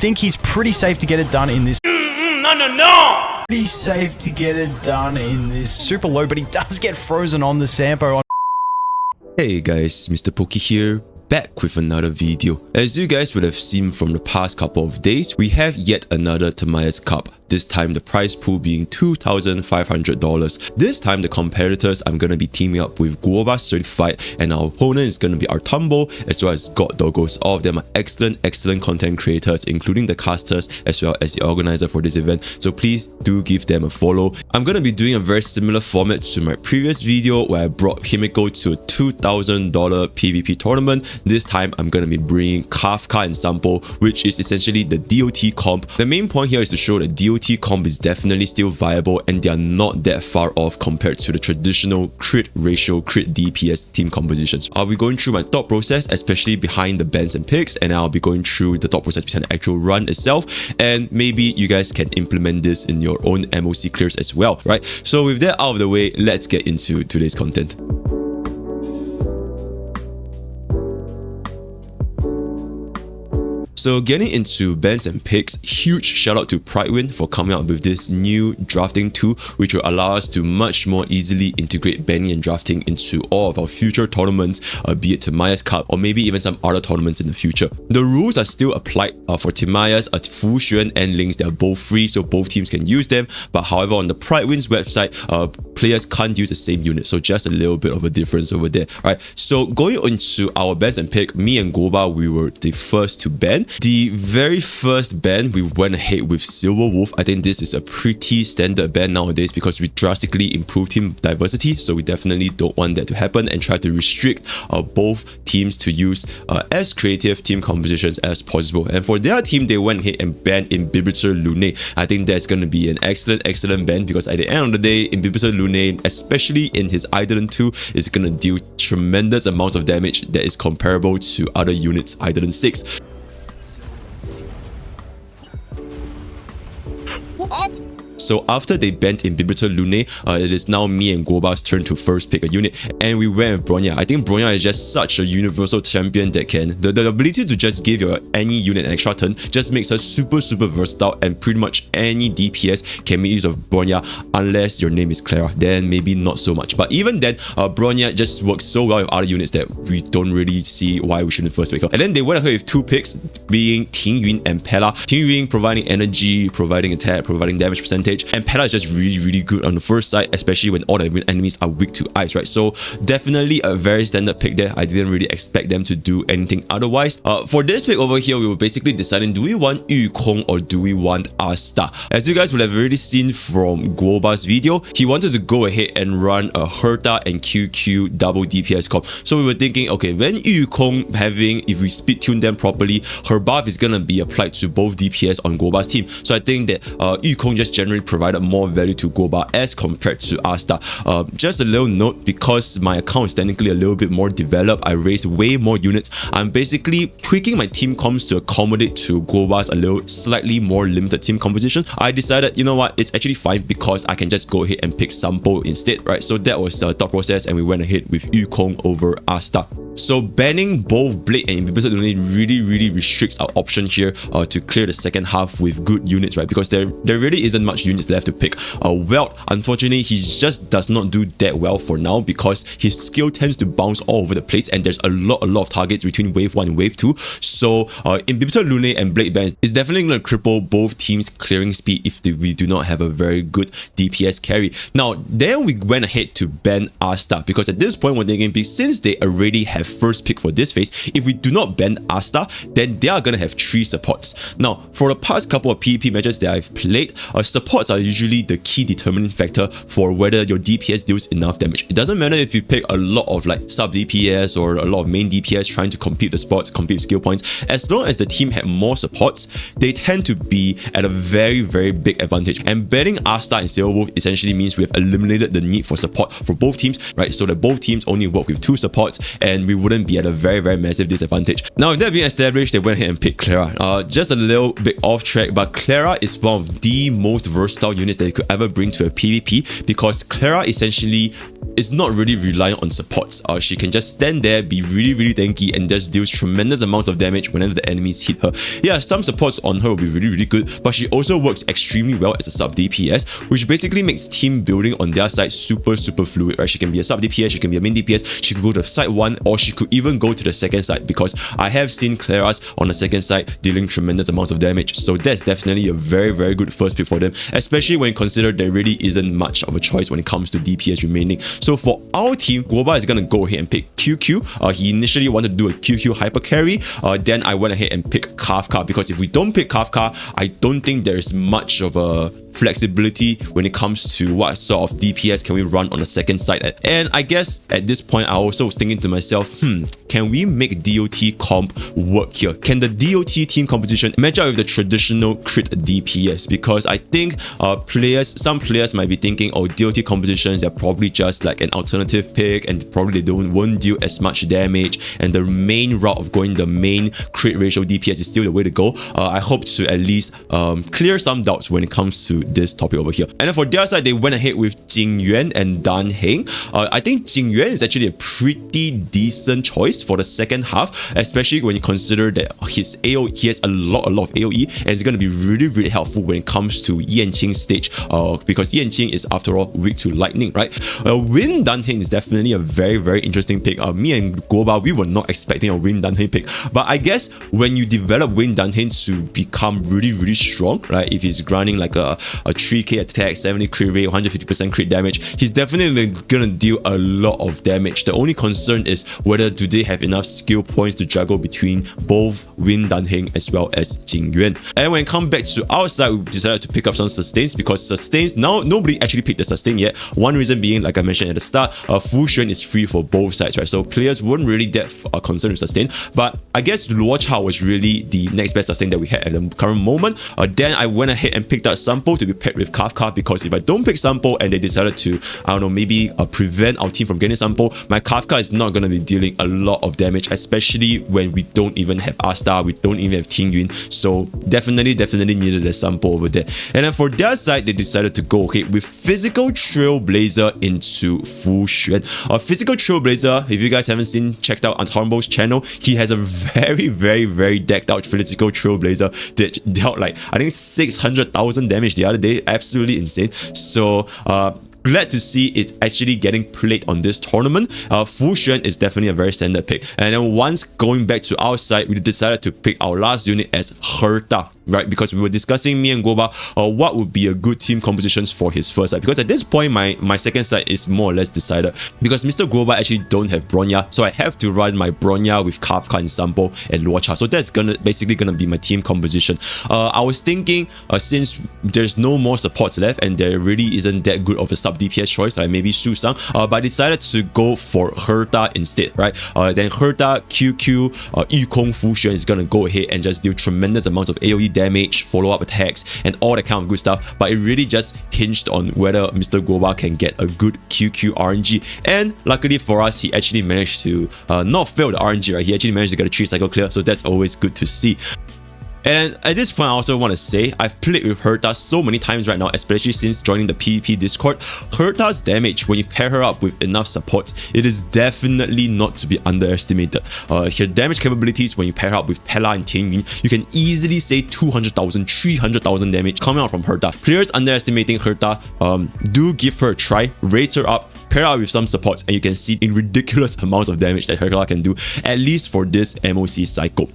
think he's pretty safe to get it done in this. No! Pretty safe to get it done in this super low, but he does get frozen on the Sampo. Hey guys, Mr. Pokke here, back with another video. As you guys would have seen from the past couple of days, we have yet another Tamiya's Cup. This time the prize pool being $2,500. This time the competitors I'm gonna be teaming up with Guoba Certified, and our opponent is gonna be Artumbo as well as God Doggos. All of them are excellent content creators, including the casters as well as the organizer for this event. So please do give them a follow. I'm gonna be doing a very similar format to my previous video where I brought Himiko to a $2,000 PvP tournament. This time I'm gonna be bringing Kafka and Sampo, which is essentially the DOT comp. The main point here is to show that DOT comp is definitely still viable and they are not that far off compared to the traditional crit ratio, crit DPS team compositions. I'll be going through my thought process, especially behind the bans and picks, and I'll be going through the thought process behind the actual run itself, and maybe you guys can implement this in your own MOC clears as well, right? So with that out of the way, let's get into today's content. So getting into bans and picks, huge shout out to Pridewind for coming out with this new drafting tool, which will allow us to much more easily integrate banning and drafting into all of our future tournaments, be it Tamiya's Cup or maybe even some other tournaments in the future. The rules are still applied for Tamiya's, Fuxuan and Links. They are both free, so both teams can use them. But however, on the Pridewind's website, players can't use the same unit, so just a little bit of a difference over there. Right. So going into our bans and pick, me and Goba, we were the first to ban. The very first ban, we went ahead with Silver Wolf. I think this is a pretty standard ban nowadays because we drastically improved team diversity, so we definitely don't want that to happen and try to restrict both teams to use as creative team compositions as possible. And for their team, they went ahead and banned Imbibitor Lune. I think that's going to be an excellent ban because at the end of the day, Imbibitor Lune, especially in his Eidolon 2, is going to deal tremendous amounts of damage that is comparable to other units Eidolon 6. So after they banned Imbibitor Lune, it is now me and Goba's turn to first pick a unit, and we went with Bronya. I think Bronya is just such a universal champion that can, the ability to just give your any unit an extra turn just makes her super versatile, and pretty much any DPS can make use of Bronya unless your name is Clara, then maybe not so much. But even then, Bronya just works so well with other units that we don't really see why we shouldn't first pick her. And then they went ahead with two picks, being Tingyun and Pella. Tingyun providing energy, providing attack, providing damage percentage, and Pella is just really good on the first side, especially when all the enemies are weak to ice, right? So definitely a very standard pick there. I didn't really expect them to do anything otherwise. For this pick over here, we were basically deciding, do we want Yukong or do we want Asta? As you guys would have already seen from Guoba's video, he wanted to go ahead and run a Herta and QQ double DPS comp. So we were thinking, okay, when Yukong having, if we speed tune them properly, her buff is gonna be applied to both DPS on Guoba's team. So I think that Yukong just generally provided more value to Goba as compared to Asta. Just a little note, because my account is technically a little bit more developed, I raised way more units. I'm basically tweaking my team comps to accommodate to Goba's a little slightly more limited team composition. I decided, you know what, it's actually fine because I can just go ahead and pick Sampo instead, right? So that was the thought process, and we went ahead with Yukong over Asta. So banning both Blade and Imbibitor Lune really restricts our option here to clear the second half with good units, right? Because there really isn't much units left to pick. Welt, unfortunately, he just does not do that well for now because his skill tends to bounce all over the place, and there's a lot of targets between wave 1 and wave 2. So Imbibitor Lune and Blade ban is definitely going to cripple both teams' clearing speed if we do not have a very good DPS carry. Now, then we went ahead to ban Asta because at this point we're thinking, since they already have first pick for this phase, if we do not ban Asta, then they are going to have 3 supports. Now, for the past couple of PvP matches that I've played, supports are usually the key determining factor for whether your DPS deals enough damage. It doesn't matter if you pick a lot of like sub DPS or a lot of main DPS trying to compete the spots, compete skill points. As long as the team had more supports, they tend to be at a very big advantage. And banning Asta and Silver Wolf essentially means we have eliminated the need for support for both teams, right? So that both teams only work with 2 supports, and we wouldn't be at a very massive disadvantage. Now, with that being established, they went ahead and picked Clara. Just a little bit off track, but Clara is one of the most versatile units that you could ever bring to a PvP because Clara essentially is not really reliant on supports. She can just stand there, be really tanky, and just deals tremendous amounts of damage whenever the enemies hit her. Yeah, some supports on her will be really good, but she also works extremely well as a sub DPS, which basically makes team building on their side super fluid, right? She can be a sub DPS, she can be a main DPS, she could go to side 1, or she could even go to the second side, because I have seen Claras on the second side dealing tremendous amounts of damage. So that's definitely a very good first pick for them, especially when you consider there really isn't much of a choice when it comes to DPS remaining. So for our team, Guoba is gonna go ahead and pick QQ. He initially wanted to do a QQ hyper carry, then I went ahead and picked Kafka, because if we don't pick Kafka, I don't think there is much of a flexibility when it comes to what sort of DPS can we run on the second side. And I guess at this point I also was thinking to myself, can we make DOT comp work here? Can the DOT team composition match up with the traditional crit DPS? Because I think some players might be thinking, oh, DOT compositions are probably just like an alternative pick, and probably they won't deal as much damage, and the main route of going the main crit ratio DPS is still the way to go. I hope to at least clear some doubts when it comes to this topic over here. And then for their side, they went ahead with Jing Yuan and Dan Heng. I think Jing Yuan is actually a pretty decent choice for the second half, especially when you consider that he has a lot of AoE, and it's going to be really helpful when it comes to Yanqing's stage, because Yanqing is after all weak to lightning, right? Win Dan Heng is definitely a very interesting pick. Me and Guoba, we were not expecting a Win Dan Heng pick, but I guess when you develop Win Dan Heng to become really strong, right? If he's grinding like a 3k attack, 70 crit rate, 150% crit damage, he's definitely gonna deal a lot of damage. The only concern is whether do they have enough skill points to juggle between both Win Dan Heng as well as Jing Yuan. And when it comes back to our side, we decided to pick up some sustains, because sustains, now nobody actually picked the sustain yet. One reason being, like I mentioned at the start, Fu Xuan is free for both sides, right? So players weren't really that concerned with sustain, but I guess Luo Cha was really the next best sustain that we had at the current moment. Then I went ahead and picked up Sampo to be paired with Kafka, because if I don't pick Sampo and they decided to, I don't know, maybe prevent our team from getting Sampo, my Kafka is not going to be dealing a lot of damage, especially when we don't even have Asta, we don't even have Ting Yun. So definitely needed a Sampo over there. And then for their side, they decided to go with Physical Trailblazer into Fu Xuan. Physical Trailblazer, if you guys haven't seen, checked out on Hornbo's channel, he has a very decked out Physical Trailblazer that dealt like, I think 600,000 damage the other day. Absolutely insane. So glad to see it's actually getting played on this tournament. Fu Xuan is definitely a very standard pick. And then once going back to our side, we decided to pick our last unit as Herta, right? Because we were discussing, me and Guoba, what would be a good team compositions for his first side. Because at this point, my second side is more or less decided. Because Mr. Guoba actually don't have Bronya, so I have to run my Bronya with Kafka and Sampo and Luo Cha. So that's basically gonna be my team composition. I was thinking, since there's no more supports left and there really isn't that good of a sub DPS choice, like maybe Su Sang, but I decided to go for Herta instead, right? Then Herta, QQ, Yikong, Fu Xuan is gonna go ahead and just deal tremendous amounts of AoE damage, follow-up attacks, and all that kind of good stuff. But it really just hinged on whether Mr. Guoba can get a good QQ RNG. And luckily for us, he actually managed to not fail the RNG, right? He actually managed to get a 3-cycle clear, so that's always good to see. And at this point, I also want to say, I've played with Herta so many times right now, especially since joining the PvP Discord. Herta's damage, when you pair her up with enough support, it is definitely not to be underestimated. Her damage capabilities, when you pair her up with Pella and Ting Yun, you can easily say 200,000, 300,000 damage coming out from Herta. Players underestimating Herta, do give her a try, raise her up, pair up with some supports, and you can see in ridiculous amounts of damage that Herta can do, at least for this MOC cycle.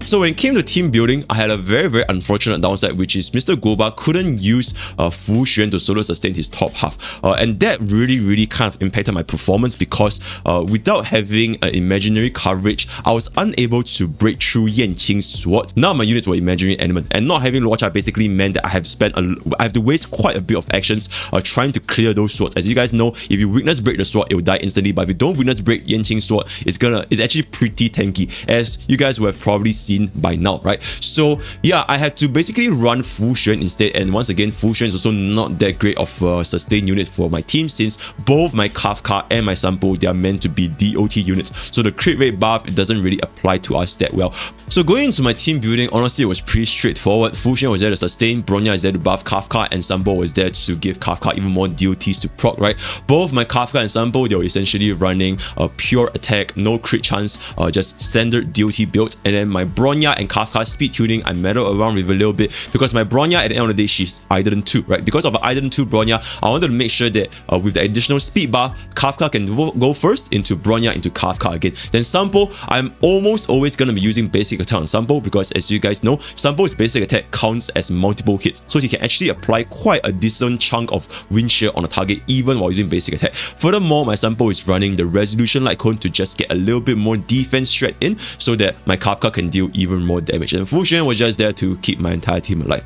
So when it came to team building, I had a very unfortunate downside, which is Mr. Guoba couldn't use Fu Xuan to solo sustain his top half. And that really kind of impacted my performance, because without having an imaginary coverage, I was unable to break through Yanqing's sword. None of my units were imaginary element, and not having Luo Cha basically meant that I have to waste quite a bit of actions trying to clear those swords. As you guys know, if you witness break the sword, it will die instantly, but if you don't witness break Yanqing's sword, it's actually pretty tanky, as you guys will have probably seen by now, right? So yeah, I had to basically run Fu Xuan instead, and once again, Fu Xuan is also not that great of a sustain unit for my team, since both my Kafka and my Sampo, they are meant to be DOT units, so the crit rate buff, it doesn't really apply to us that well. So going into my team building, honestly, it was pretty straightforward. Fu Xuan was there to sustain, Bronya is there to buff Kafka, and Sampo was there to give Kafka even more DOTs to proc, right? Both my Kafka and Sampo, they were essentially running a pure attack, no crit chance, just standard DOT builds. And then my Bronya and Kafka speed tuning, I meddled around with a little bit because my Bronya, at the end of the day, she's Idlen 2, right? Because of Idlen 2 Bronya, I wanted to make sure that with the additional speed buff, Kafka can go first into Bronya, into Kafka again. Then Sampo, I'm almost always going to be using basic attack on Sampo because, as you guys know, Sampo's basic attack counts as multiple hits, so he can actually apply quite a decent chunk of wind shear on a target even while using basic attack. Furthermore, my Sampo is running the Resolution Light Cone to just get a little bit more defense strat in so that my Kafka can deal even more damage, and Fu Xuan was just there to keep my entire team alive.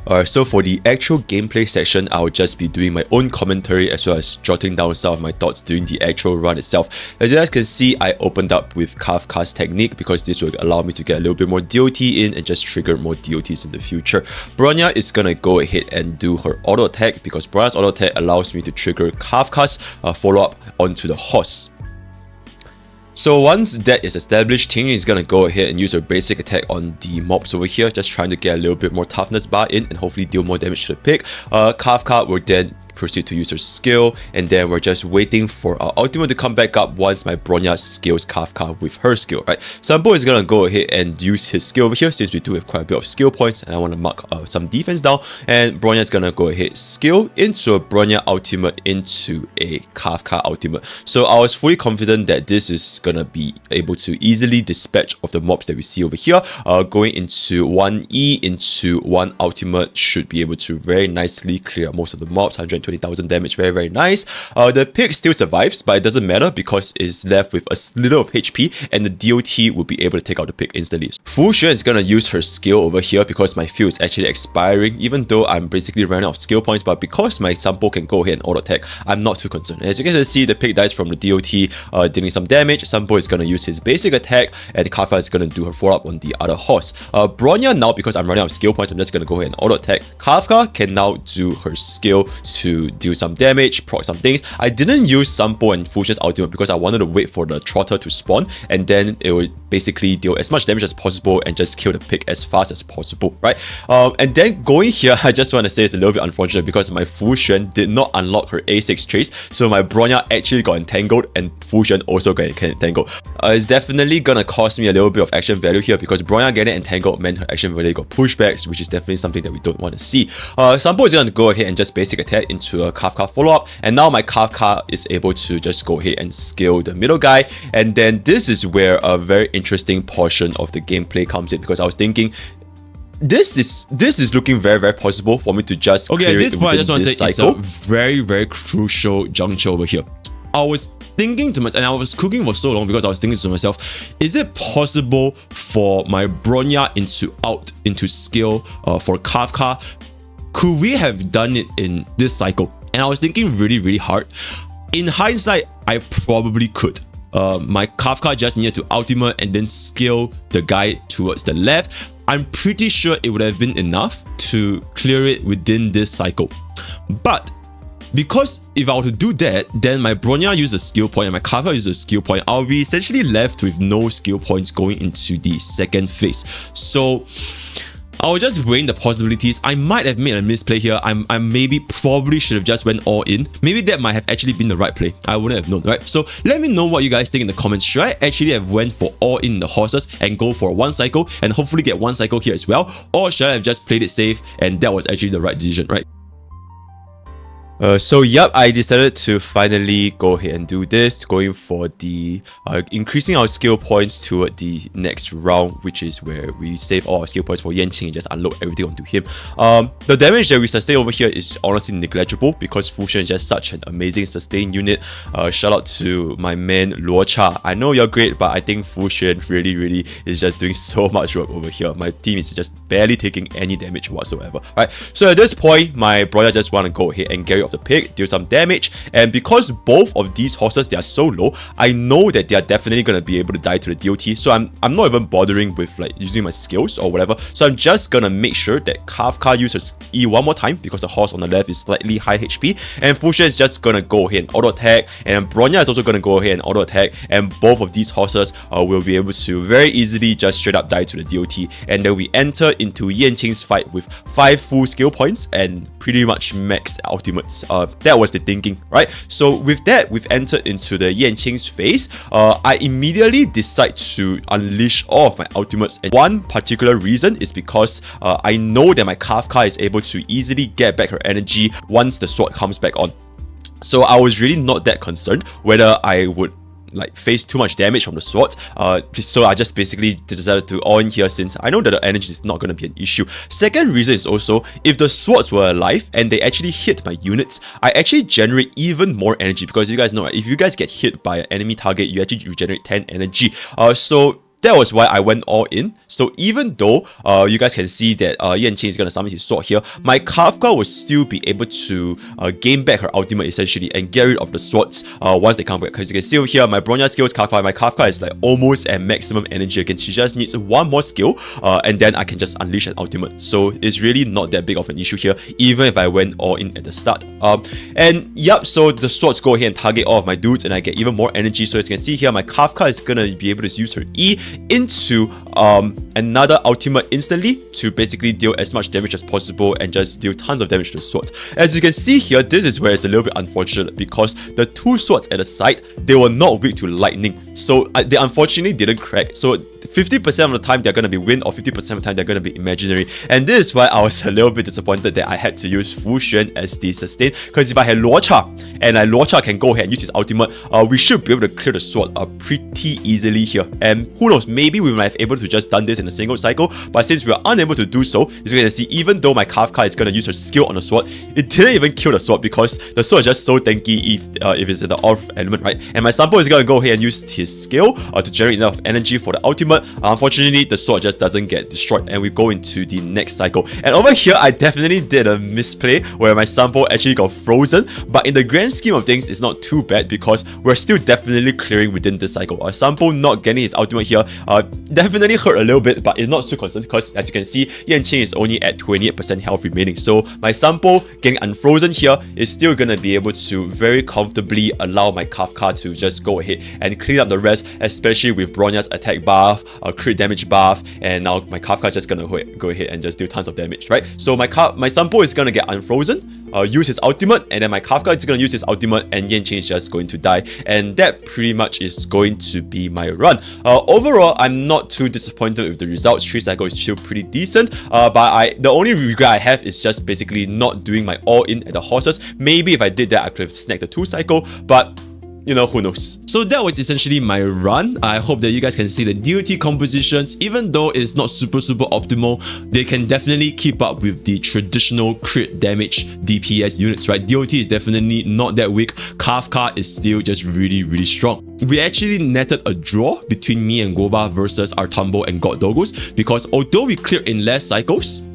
Alright, so for the actual gameplay section, I'll just be doing my own commentary as well as jotting down some of my thoughts during the actual run itself. As you guys can see, I opened up with Kafka's technique because this will allow me to get a little bit more DOT in and just trigger more DOTs in the future. Bronya is gonna go ahead and do her auto attack because Bronya's auto attack allows me to trigger Kafka's follow-up onto the horse. So once that is established, Ting is gonna go ahead and use her basic attack on the mobs over here, just trying to get a little bit more toughness bar in and hopefully deal more damage to the pig. Kafka will then proceed to use her skill, and then we're just waiting for our ultimate to come back up once my Bronya skills Kafka with her skill, right? Sampo is gonna go ahead and use his skill over here since we do have quite a bit of skill points, and I want to mark some defense down, and Bronya is gonna go ahead skill into a Bronya ultimate into a Kafka ultimate. So I was fully confident that this is gonna be able to easily dispatch of the mobs that we see over here. Going into 1E into 1 ultimate should be able to very nicely clear most of the mobs. 120,000 damage, very nice. The pig still survives, but it doesn't matter because it's left with a little of HP, and the DOT will be able to take out the pig instantly. Fu Xuan is gonna use her skill over here because my field is actually expiring, even though I'm basically running out of skill points, but because my Sampo can go ahead and auto attack, I'm not too concerned. As you guys can see, the pig dies from the DOT, dealing some damage. Sampo is gonna use his basic attack, and Kafka is gonna do her follow-up on the other horse. Bronya now, because I'm running out of skill points, I'm just gonna go ahead and auto attack. Kafka can now do her skill to deal some damage, proc some things. I didn't use Sampo and Fu Xuan's ultimate because I wanted to wait for the trotter to spawn, and then it would basically deal as much damage as possible and just kill the pig as fast as possible, right? And then going here, I just want to say it's a little bit unfortunate because my Fu Xuan did not unlock her A6 trace, so my Bronya actually got entangled and Fu Xuan also got entangled. It's definitely gonna cost me a little bit of action value here because Bronya getting entangled meant her action value got pushbacks, which is definitely something that we don't want to see. Sampo is gonna go ahead and just basic attack into a Kafka follow-up, and now my Kafka is able to just go ahead and scale the middle guy, and then this is where a very interesting portion of the gameplay comes in because I was thinking this is looking very possible for me to just okay, at this point I just want to say cycle. It's a very crucial juncture over here. I was thinking to myself, and I was cooking for so long because I was thinking to myself, is it possible for my Bronya into skill for Kafka? Could we have done it in this cycle? And I was thinking really hard. In hindsight, I probably could. My Kafka just needed to ultimate and then scale the guy towards the left. I'm pretty sure it would have been enough to clear it within this cycle. But because if I were to do that, then my Bronya uses a skill point and my Kafka uses a skill point, I'll be essentially left with no skill points going into the second phase. So I was just weighing the possibilities. I might have made a misplay here. I probably should have just went all in. Maybe that might have actually been the right play. I wouldn't have known, right? So let me know what you guys think in the comments. Should I actually have went for all in the horses and go for one cycle and hopefully get one cycle here as well? Or should I have just played it safe and that was actually the right decision, right? So yep, I decided to finally go ahead and do this, going for the increasing our skill points toward the next round, which is where we save all our skill points for Yanqing and just unload everything onto him. The damage that we sustain over here is honestly negligible because Fu Xuan is just such an amazing sustain unit. Shout out to my man Luo Cha. I know you're great, but I think Fu Xuan really is just doing so much work over here. My team is just barely taking any damage whatsoever. Right, so at this point, my brother just want to go ahead and get rid of the pig, deal some damage. And because both of these horses, they are so low, I know that they are definitely going to be able to die to the DOT. So I'm not even bothering with like using my skills or whatever. So I'm just going to make sure that Kafka uses E one more time because the horse on the left is slightly high HP. And Fuxuan is just going to go ahead and auto attack. And Bronya is also going to go ahead and auto attack. And both of these horses will be able to very easily just straight up die to the DOT. And then we enter into Yanqing's fight with 5 full skill points and pretty much max ultimates. That was the thinking, right? So with that, we've entered into the Yanqing's phase. I immediately decide to unleash all of my ultimates. And one particular reason is because I know that my Kafka is able to easily get back her energy once the sword comes back on. So I was really not that concerned whether I would like face too much damage from the sword, so I just basically decided to all in here since I know that the energy is not going to be an issue. Second reason is also, if the swords were alive and they actually hit my units, I actually generate even more energy, because you guys know, right, if you guys get hit by an enemy target, you actually regenerate 10 energy. So that was why I went all in. So even though you guys can see that Yanqing is going to summon his sword here, my Kafka will still be able to gain back her ultimate essentially and get rid of the swords once they come back. Because you can see over here, my Bronya skill is Kafka. My Kafka is like almost at maximum energy again. She just needs one more skill and then I can just unleash an ultimate. So it's really not that big of an issue here, even if I went all in at the start. And yep, so the swords go ahead and target all of my dudes and I get even more energy. So as you can see here, my Kafka is going to be able to use her E into another ultimate instantly to basically deal as much damage as possible and just deal tons of damage to the swords. As you can see here, this is where it's a little bit unfortunate because the 2 swords at the side, they were not weak to lightning, so they unfortunately didn't crack. So 50% of the time they're going to be wind, or 50% of the time they're going to be imaginary. And this is why I was a little bit disappointed that I had to use Fuxuan as the sustain, because if I had Luocha and Luocha can go ahead and use his ultimate, we should be able to clear the sword pretty easily here. And who knows, maybe we might have able to just done this in a single cycle, but since we are unable to do so, as you can see, even though my Kafka is going to use her skill on the sword, it didn't even kill the sword because the sword is just so tanky if it's in the off element, right? And my Sampo is going to go ahead and use his skill to generate enough energy for the ultimate. Unfortunately, the sword just doesn't get destroyed and we go into the next cycle. And over here, I definitely did a misplay where my Sampo actually got frozen, but in the grand scheme of things, it's not too bad because we're still definitely clearing within this cycle. Sampo not getting his ultimate here definitely hurt a little bit, but it's not too concerned because as you can see, Yanqing is only at 28% health remaining. So my Sampo getting unfrozen here is still going to be able to very comfortably allow my Kafka to just go ahead and clean up the rest, especially with Bronya's attack buff, crit damage buff, and now my Kafka is just going to go ahead and just deal tons of damage, right? So my Sampo is going to get unfrozen, use his ultimate, and then my Kafka is going to use his ultimate and Yanqing is just going to die. And that pretty much is going to be my run. Overall, I'm not too disappointed with the results. 3 cycle is still pretty decent, but the only regret I have is just basically not doing my all-in at the horses. Maybe if I did that, I could have snagged the 2 cycle, but you know, who knows. So that was essentially my run. I hope that you guys can see the DOT compositions, even though it's not super optimal, they can definitely keep up with the traditional crit damage DPS units, right? DOT is definitely not that weak. Kafka is still just really strong. We actually netted a draw between me and Goba versus Artambo and God Dogos because although we cleared in less cycles,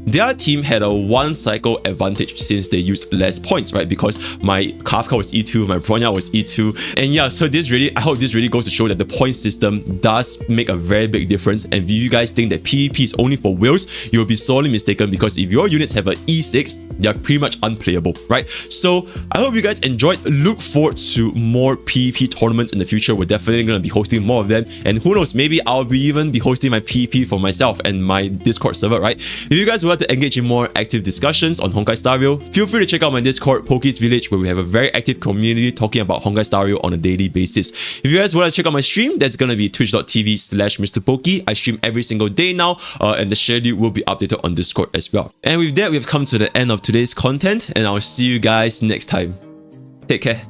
their team had a 1 cycle advantage since they used less points, right? Because my Kafka was E2, my Bronya was E2. And yeah, so I hope this really goes to show that the point system does make a very big difference. And if you guys think that PvP is only for whales, you'll be sorely mistaken because if your units have an E6, they're pretty much unplayable, right? So I hope you guys enjoyed. Look forward to more PvP tournaments in the future. We're definitely going to be hosting more of them. And who knows, maybe I'll even be hosting my PvP for myself and my Discord server, right? If you guys would to engage in more active discussions on Honkai Star Rail, feel free to check out my Discord, Pokke's Village, where we have a very active community talking about Honkai Star Rail on a daily basis. If you guys want to check out my stream, that's going to be twitch.tv/MrPokke. I stream every single day now, and the schedule will be updated on Discord as well. And with that, we've come to the end of today's content, and I'll see you guys next time. Take care.